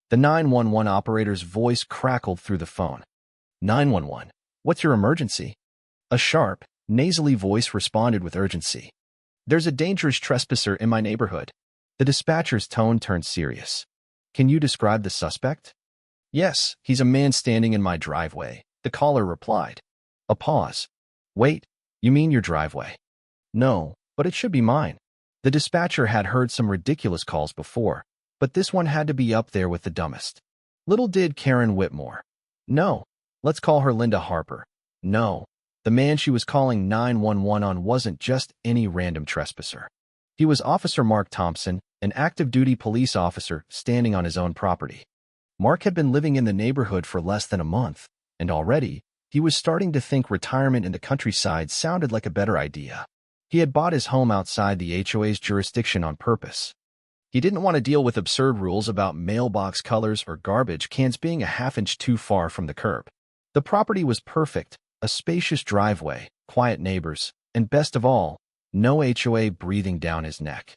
The 911 operator's voice crackled through the phone. 911, what's your emergency? A sharp, nasally voice responded with urgency. There's a dangerous trespasser in my neighborhood. The dispatcher's tone turned serious. Can you describe the suspect? Yes, he's a man standing in my driveway, the caller replied. A pause. Wait, you mean your driveway? No, but it should be mine. The dispatcher had heard some ridiculous calls before, but this one had to be up there with the dumbest. Little did Karen Whitmore. No, let's call her Linda Harper. No, the man she was calling 911 on wasn't just any random trespasser. He was Officer Mark Thompson, an active-duty police officer standing on his own property. Mark had been living in the neighborhood for less than a month, and already, he was starting to think retirement in the countryside sounded like a better idea. He had bought his home outside the HOA's jurisdiction on purpose. He didn't want to deal with absurd rules about mailbox colors or garbage cans being a half-inch too far from the curb. The property was perfect, a spacious driveway, quiet neighbors, and best of all, no HOA breathing down his neck.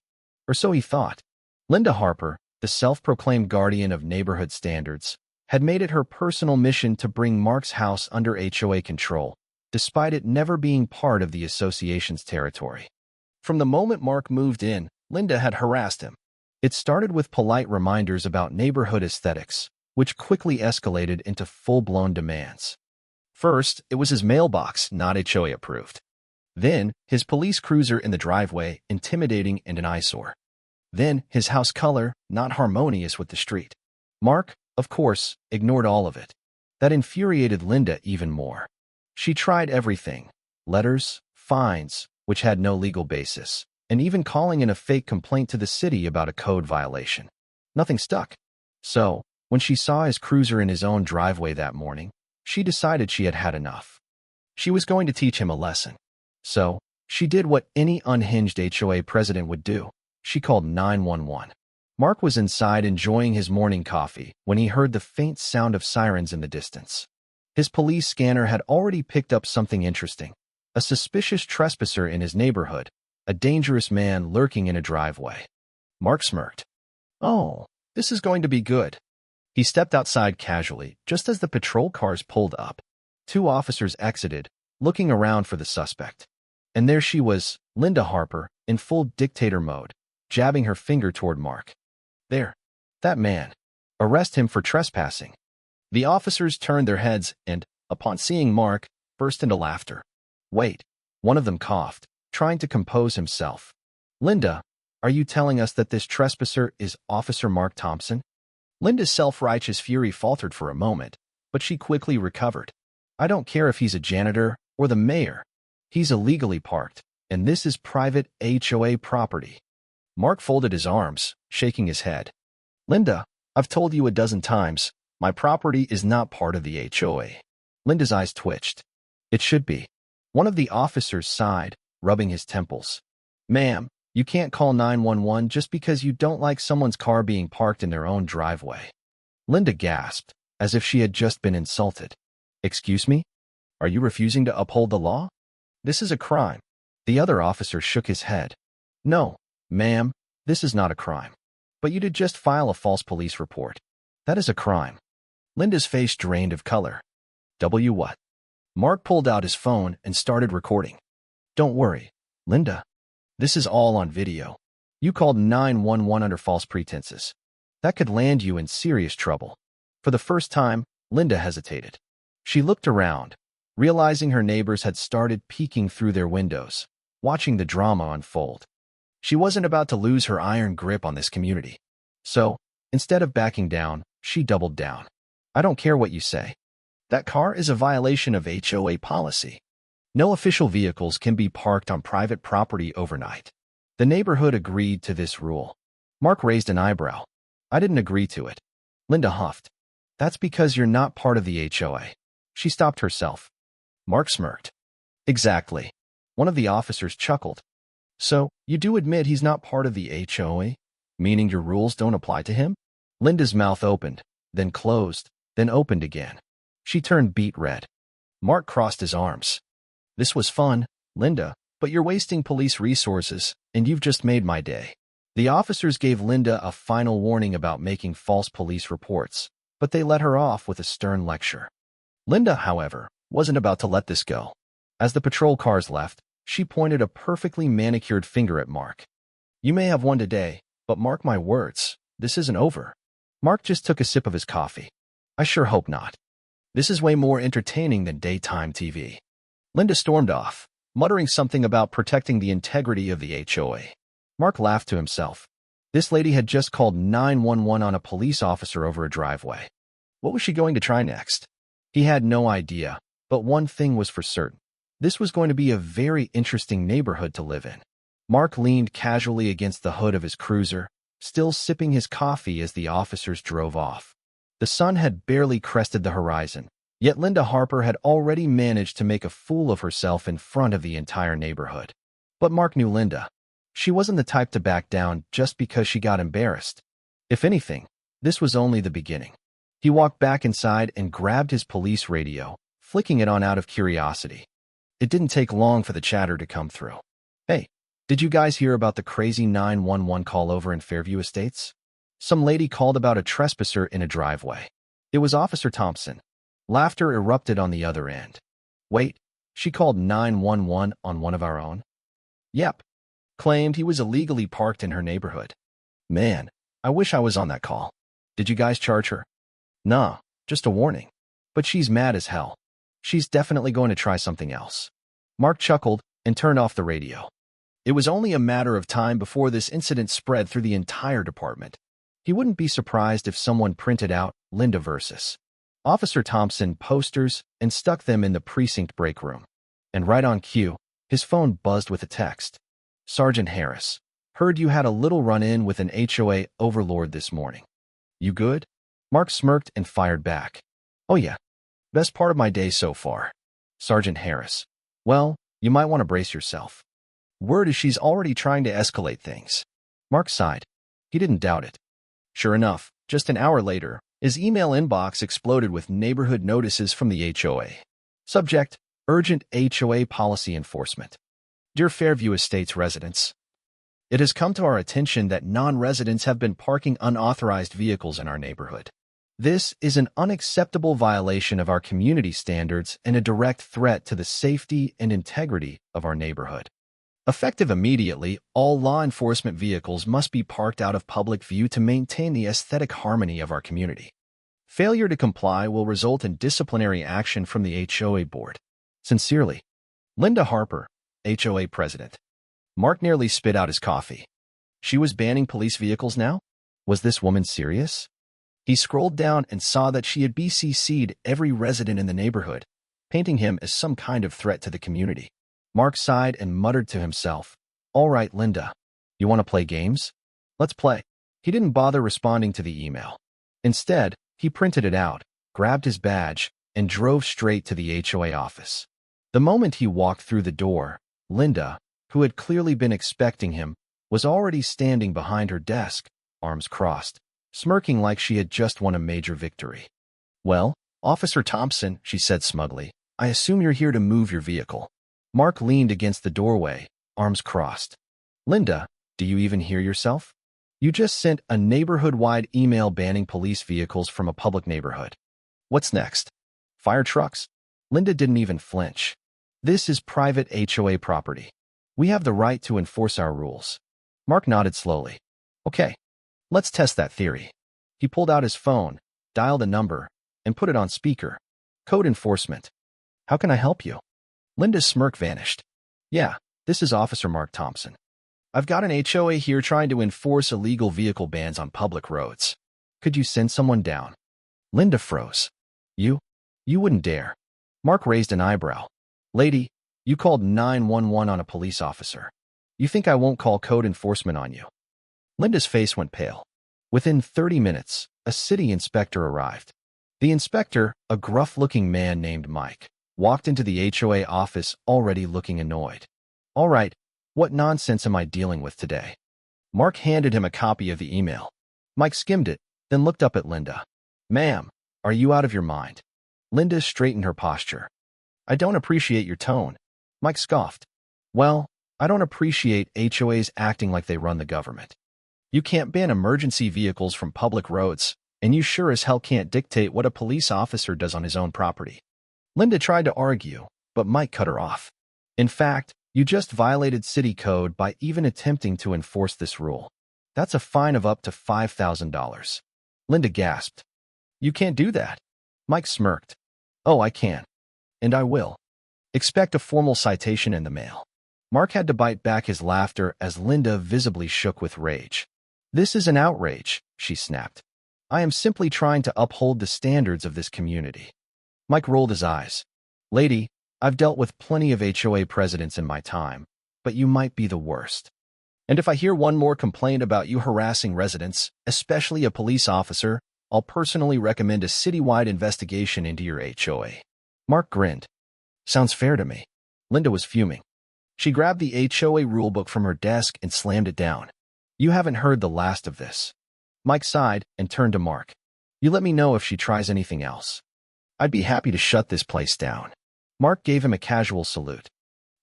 Or so he thought. Linda Harper, the self-proclaimed guardian of neighborhood standards, had made it her personal mission to bring Mark's house under HOA control, despite it never being part of the association's territory. From the moment Mark moved in, Linda had harassed him. It started with polite reminders about neighborhood aesthetics, which quickly escalated into full-blown demands. First, it was his mailbox, not HOA approved. Then, his police cruiser in the driveway, intimidating and an eyesore. Then, his house color, not harmonious with the street. Mark, of course, ignored all of it. That infuriated Linda even more. She tried everything: letters, fines, which had no legal basis, and even calling in a fake complaint to the city about a code violation. Nothing stuck. So, when she saw his cruiser in his own driveway that morning, she decided she had had enough. She was going to teach him a lesson. So, she did what any unhinged HOA president would do. She called 911. Mark was inside enjoying his morning coffee when he heard the faint sound of sirens in the distance. His police scanner had already picked up something interesting: a suspicious trespasser in his neighborhood, a dangerous man lurking in a driveway. Mark smirked. Oh, this is going to be good. He stepped outside casually, just as the patrol cars pulled up. 2 officers exited, looking around for the suspect. And there she was, Linda Harper, in full dictator mode, jabbing her finger toward Mark. There. That man. Arrest him for trespassing. The officers turned their heads and, upon seeing Mark, burst into laughter. Wait. One of them coughed, trying to compose himself. Linda, are you telling us that this trespasser is Officer Mark Thompson? Linda's self-righteous fury faltered for a moment, but she quickly recovered. I don't care if he's a janitor or the mayor. He's illegally parked, and this is private HOA property. Mark folded his arms, shaking his head. Linda, I've told you a dozen times, my property is not part of the HOA. Linda's eyes twitched. It should be. One of the officers sighed, rubbing his temples. Ma'am, you can't call 911 just because you don't like someone's car being parked in their own driveway. Linda gasped, as if she had just been insulted. Excuse me? Are you refusing to uphold the law? This is a crime. The other officer shook his head. No, ma'am, this is not a crime. But you did just file a false police report. That is a crime. Linda's face drained of color. What? Mark pulled out his phone and started recording. Don't worry, Linda. This is all on video. You called 911 under false pretenses. That could land you in serious trouble. For the first time, Linda hesitated. She looked around, realizing her neighbors had started peeking through their windows, watching the drama unfold. She wasn't about to lose her iron grip on this community. So, instead of backing down, she doubled down. I don't care what you say. That car is a violation of HOA policy. No official vehicles can be parked on private property overnight. The neighborhood agreed to this rule. Mark raised an eyebrow. I didn't agree to it. Linda huffed. That's because you're not part of the HOA. She stopped herself. Mark smirked. Exactly. One of the officers chuckled. So, you do admit he's not part of the HOA? Meaning your rules don't apply to him? Linda's mouth opened, then closed, then opened again. She turned beet red. Mark crossed his arms. This was fun, Linda, but you're wasting police resources, and you've just made my day. The officers gave Linda a final warning about making false police reports, but they let her off with a stern lecture. Linda, however, wasn't about to let this go. As the patrol cars left, she pointed a perfectly manicured finger at Mark. "You may have won today, but mark my words, this isn't over." Mark just took a sip of his coffee. "I sure hope not. This is way more entertaining than daytime TV." Linda stormed off, muttering something about protecting the integrity of the HOA. Mark laughed to himself. This lady had just called 911 on a police officer over a driveway. What was she going to try next? He had no idea, but one thing was for certain. This was going to be a very interesting neighborhood to live in. Mark leaned casually against the hood of his cruiser, still sipping his coffee as the officers drove off. The sun had barely crested the horizon, yet Linda Harper had already managed to make a fool of herself in front of the entire neighborhood. But Mark knew Linda. She wasn't the type to back down just because she got embarrassed. If anything, this was only the beginning. He walked back inside and grabbed his police radio, flicking it on out of curiosity. It didn't take long for the chatter to come through. "Hey, did you guys hear about the crazy 911 call over in Fairview Estates? Some lady called about a trespasser in a driveway. It was Officer Thompson." Laughter erupted on the other end. "Wait, she called 911 on one of our own?" "Yep. Claimed he was illegally parked in her neighborhood." "Man, I wish I was on that call. Did you guys charge her?" "Nah, just a warning. But she's mad as hell. She's definitely going to try something else." Mark chuckled and turned off the radio. It was only a matter of time before this incident spread through the entire department. He wouldn't be surprised if someone printed out Linda versus Officer Thompson posters and stuck them in the precinct break room. And right on cue, his phone buzzed with a text. "Sergeant Harris, heard you had a little run-in with an HOA overlord this morning. You good?" Mark smirked and fired back. "Oh yeah. Best part of my day so far." Sergeant Harris, "Well, you might want to brace yourself. Word is she's already trying to escalate things." Mark sighed. He didn't doubt it. Sure enough, just an hour later, his email inbox exploded with neighborhood notices from the HOA. Subject: Urgent HOA Policy Enforcement. Dear Fairview Estates residents, it has come to our attention that non-residents have been parking unauthorized vehicles in our neighborhood. This is an unacceptable violation of our community standards and a direct threat to the safety and integrity of our neighborhood. Effective immediately, all law enforcement vehicles must be parked out of public view to maintain the aesthetic harmony of our community. Failure to comply will result in disciplinary action from the HOA board. Sincerely, Linda Harper, HOA President. Mark nearly spit out his coffee. She was banning police vehicles now? Was this woman serious? He scrolled down and saw that she had BCC'd every resident in the neighborhood, painting him as some kind of threat to the community. Mark sighed and muttered to himself, "All right, Linda, you want to play games? Let's play." He didn't bother responding to the email. Instead, he printed it out, grabbed his badge, and drove straight to the HOA office. The moment he walked through the door, Linda, who had clearly been expecting him, was already standing behind her desk, arms crossed, smirking like she had just won a major victory. "Well, Officer Thompson," she said smugly, "I assume you're here to move your vehicle." Mark leaned against the doorway, arms crossed. "Linda, do you even hear yourself? You just sent a neighborhood-wide email banning police vehicles from a public neighborhood. What's next? Fire trucks?" Linda didn't even flinch. "This is private HOA property. We have the right to enforce our rules." Mark nodded slowly. "Okay, let's test that theory." He pulled out his phone, dialed a number, and put it on speaker. "Code enforcement. How can I help you?" Linda's smirk vanished. "Yeah, this is Officer Mark Thompson. I've got an HOA here trying to enforce illegal vehicle bans on public roads. Could you send someone down?" Linda froze. You wouldn't dare." Mark raised an eyebrow. "Lady, you called 911 on a police officer. You think I won't call code enforcement on you?" Linda's face went pale. Within 30 minutes, a city inspector arrived. The inspector, a gruff-looking man named Mike, walked into the HOA office already looking annoyed. "All right, what nonsense am I dealing with today?" Mark handed him a copy of the email. Mike skimmed it, then looked up at Linda. "Ma'am, are you out of your mind?" Linda straightened her posture. "I don't appreciate your tone." Mike scoffed. "Well, I don't appreciate HOAs acting like they run the government. You can't ban emergency vehicles from public roads, and you sure as hell can't dictate what a police officer does on his own property. Linda tried to argue, but Mike cut her off. In fact, you just violated city code by even attempting to enforce this rule. That's a fine of up to $5,000. Linda gasped. You can't do that. Mike smirked. Oh, I can. And I will. Expect a formal citation in the mail. Mark had to bite back his laughter as Linda visibly shook with rage. This is an outrage, she snapped. I am simply trying to uphold the standards of this community. Mike rolled his eyes. Lady, I've dealt with plenty of HOA presidents in my time, but you might be the worst. And if I hear one more complaint about you harassing residents, especially a police officer, I'll personally recommend a citywide investigation into your HOA. Mark grinned. Sounds fair to me. Linda was fuming. She grabbed the HOA rulebook from her desk and slammed it down. You haven't heard the last of this. Mike sighed and turned to Mark. You let me know if she tries anything else. I'd be happy to shut this place down. Mark gave him a casual salute.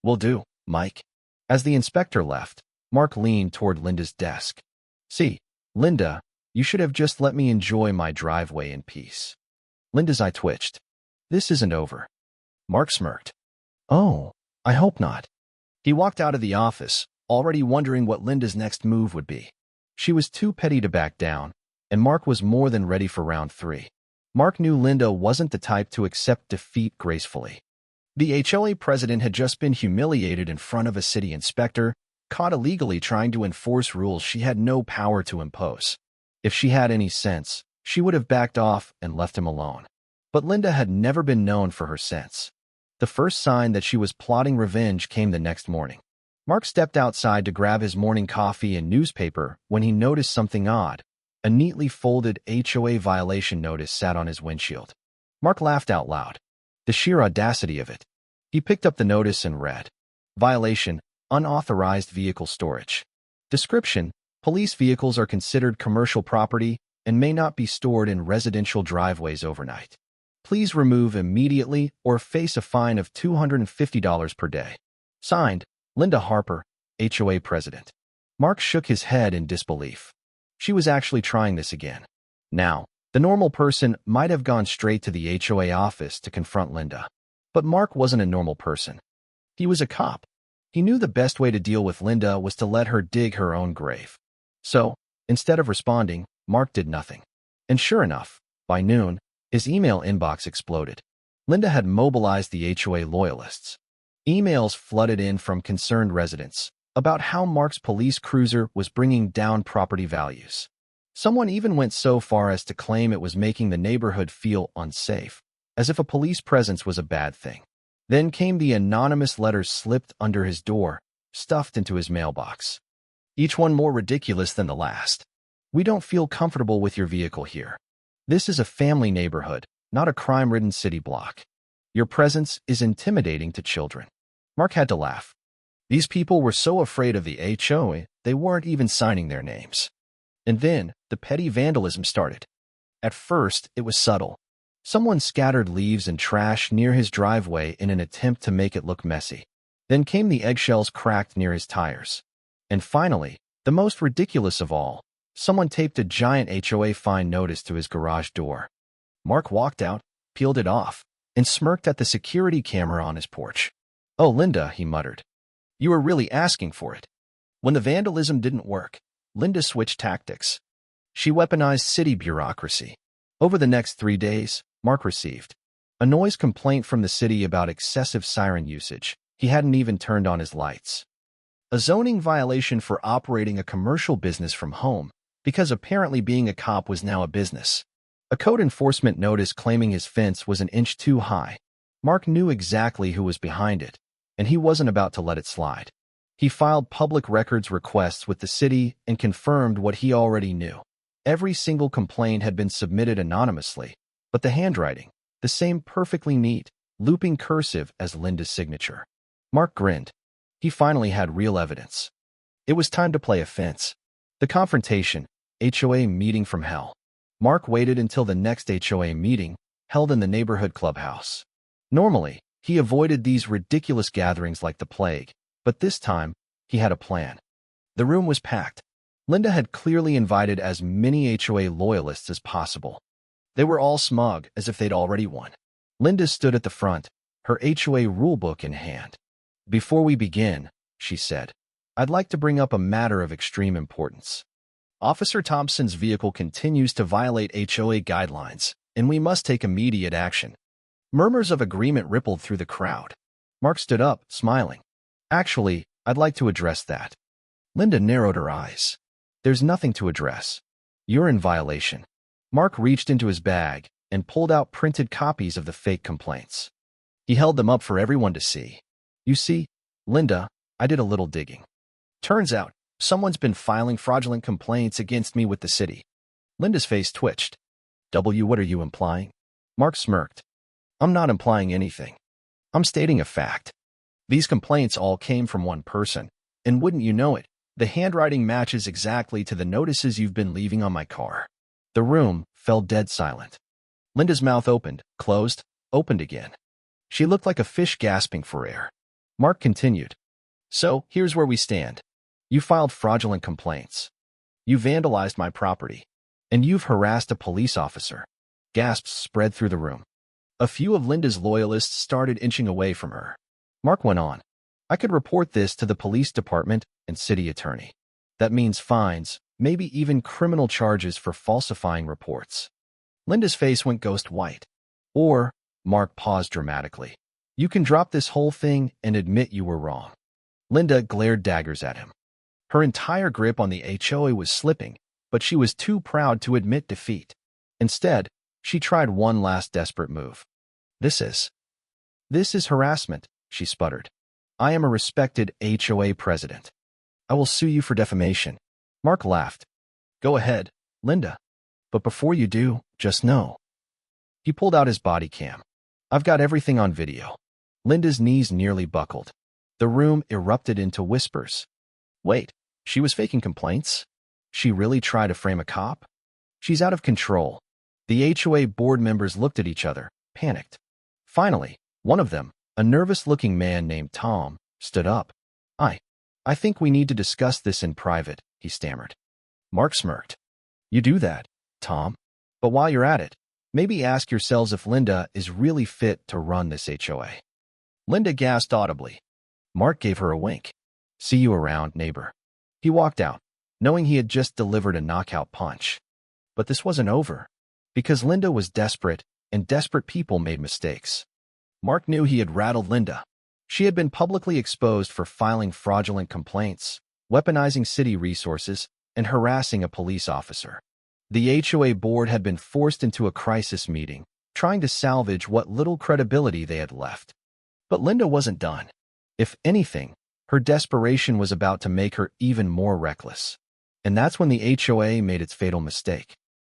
Will do, Mike. As the inspector left, Mark leaned toward Linda's desk. See, Linda, you should have just let me enjoy my driveway in peace. Linda's eye twitched. This isn't over. Mark smirked. Oh, I hope not. He walked out of the office, already wondering what Linda's next move would be. She was too petty to back down, and Mark was more than ready for round 3. Mark knew Linda wasn't the type to accept defeat gracefully. The HOA president had just been humiliated in front of a city inspector, caught illegally trying to enforce rules she had no power to impose. If she had any sense, she would have backed off and left him alone. But Linda had never been known for her sense. The first sign that she was plotting revenge came the next morning. Mark stepped outside to grab his morning coffee and newspaper when he noticed something odd. A neatly folded HOA violation notice sat on his windshield. Mark laughed out loud. The sheer audacity of it. He picked up the notice and read. Violation, unauthorized vehicle storage. Description, police vehicles are considered commercial property and may not be stored in residential driveways overnight. Please remove immediately or face a fine of $250 per day. Signed, Linda Harper, HOA President. Mark shook his head in disbelief. She was actually trying this again. Now, the normal person might have gone straight to the HOA office to confront Linda. But Mark wasn't a normal person. He was a cop. He knew the best way to deal with Linda was to let her dig her own grave. So, instead of responding, Mark did nothing. And sure enough, by noon, his email inbox exploded. Linda had mobilized the HOA loyalists. Emails flooded in from concerned residents about how Mark's police cruiser was bringing down property values. Someone even went so far as to claim it was making the neighborhood feel unsafe, as if a police presence was a bad thing. Then came the anonymous letters slipped under his door, stuffed into his mailbox. Each one more ridiculous than the last. We don't feel comfortable with your vehicle here. This is a family neighborhood, not a crime-ridden city block. Your presence is intimidating to children. Mark had to laugh. These people were so afraid of the HOA, they weren't even signing their names. And then, the petty vandalism started. At first, it was subtle. Someone scattered leaves and trash near his driveway in an attempt to make it look messy. Then came the eggshells cracked near his tires. And finally, the most ridiculous of all, someone taped a giant HOA fine notice to his garage door. Mark walked out, peeled it off, and smirked at the security camera on his porch. Oh, Linda, he muttered. You were really asking for it. When the vandalism didn't work, Linda switched tactics. She weaponized city bureaucracy. Over the next 3 days, Mark received a noise complaint from the city about excessive siren usage. He hadn't even turned on his lights. A zoning violation for operating a commercial business from home, because apparently being a cop was now a business. A code enforcement notice claiming his fence was an inch too high. Mark knew exactly who was behind it, and he wasn't about to let it slide. He filed public records requests with the city and confirmed what he already knew. Every single complaint had been submitted anonymously, but the handwriting, the same perfectly neat, looping cursive as Linda's signature. Mark grinned. He finally had real evidence. It was time to play offense. The confrontation, HOA meeting from hell. Mark waited until the next HOA meeting, held in the neighborhood clubhouse. Normally, he avoided these ridiculous gatherings like the plague, but this time, he had a plan. The room was packed. Linda had clearly invited as many HOA loyalists as possible. They were all smug, as if they'd already won. Linda stood at the front, her HOA rulebook in hand. "Before we begin," she said, "I'd like to bring up a matter of extreme importance. Officer Thompson's vehicle continues to violate HOA guidelines, and we must take immediate action." Murmurs of agreement rippled through the crowd. Mark stood up, smiling. "Actually, I'd like to address that." Linda narrowed her eyes. "There's nothing to address. You're in violation." Mark reached into his bag and pulled out printed copies of the fake complaints. He held them up for everyone to see. "You see, Linda, I did a little digging. Turns out, someone's been filing fraudulent complaints against me with the city." Linda's face twitched. What are you implying?" Mark smirked. "I'm not implying anything. I'm stating a fact. These complaints all came from one person, and wouldn't you know it, the handwriting matches exactly to the notices you've been leaving on my car." The room fell dead silent. Linda's mouth opened, closed, opened again. She looked like a fish gasping for air. Mark continued. "So, here's where we stand. You filed fraudulent complaints. You vandalized my property. And you've harassed a police officer." Gasps spread through the room. A few of Linda's loyalists started inching away from her. Mark went on. "I could report this to the police department and city attorney. That means fines, maybe even criminal charges for falsifying reports." Linda's face went ghost white. "Or," Mark paused dramatically, "you can drop this whole thing and admit you were wrong." Linda glared daggers at him. Her entire grip on the HOA was slipping, but she was too proud to admit defeat. Instead, she tried one last desperate move. This is harassment," she sputtered. "I am a respected HOA president. I will sue you for defamation." Mark laughed. "Go ahead, Linda. But before you do, just know." He pulled out his body cam. "I've got everything on video." Linda's knees nearly buckled. The room erupted into whispers. Wait, she was faking complaints? She really tried to frame a cop? She's out of control. The HOA board members looked at each other, panicked. Finally, one of them, a nervous-looking man named Tom, stood up. I think we need to discuss this in private," he stammered. Mark smirked. "You do that, Tom. But while you're at it, maybe ask yourselves if Linda is really fit to run this HOA." Linda gasped audibly. Mark gave her a wink. "See you around, neighbor." He walked out, knowing he had just delivered a knockout punch. But this wasn't over, because Linda was desperate, and desperate people made mistakes. Mark knew he had rattled Linda. She had been publicly exposed for filing fraudulent complaints, weaponizing city resources, and harassing a police officer. The HOA board had been forced into a crisis meeting, trying to salvage what little credibility they had left. But Linda wasn't done. If anything, her desperation was about to make her even more reckless. And that's when the HOA made its fatal mistake.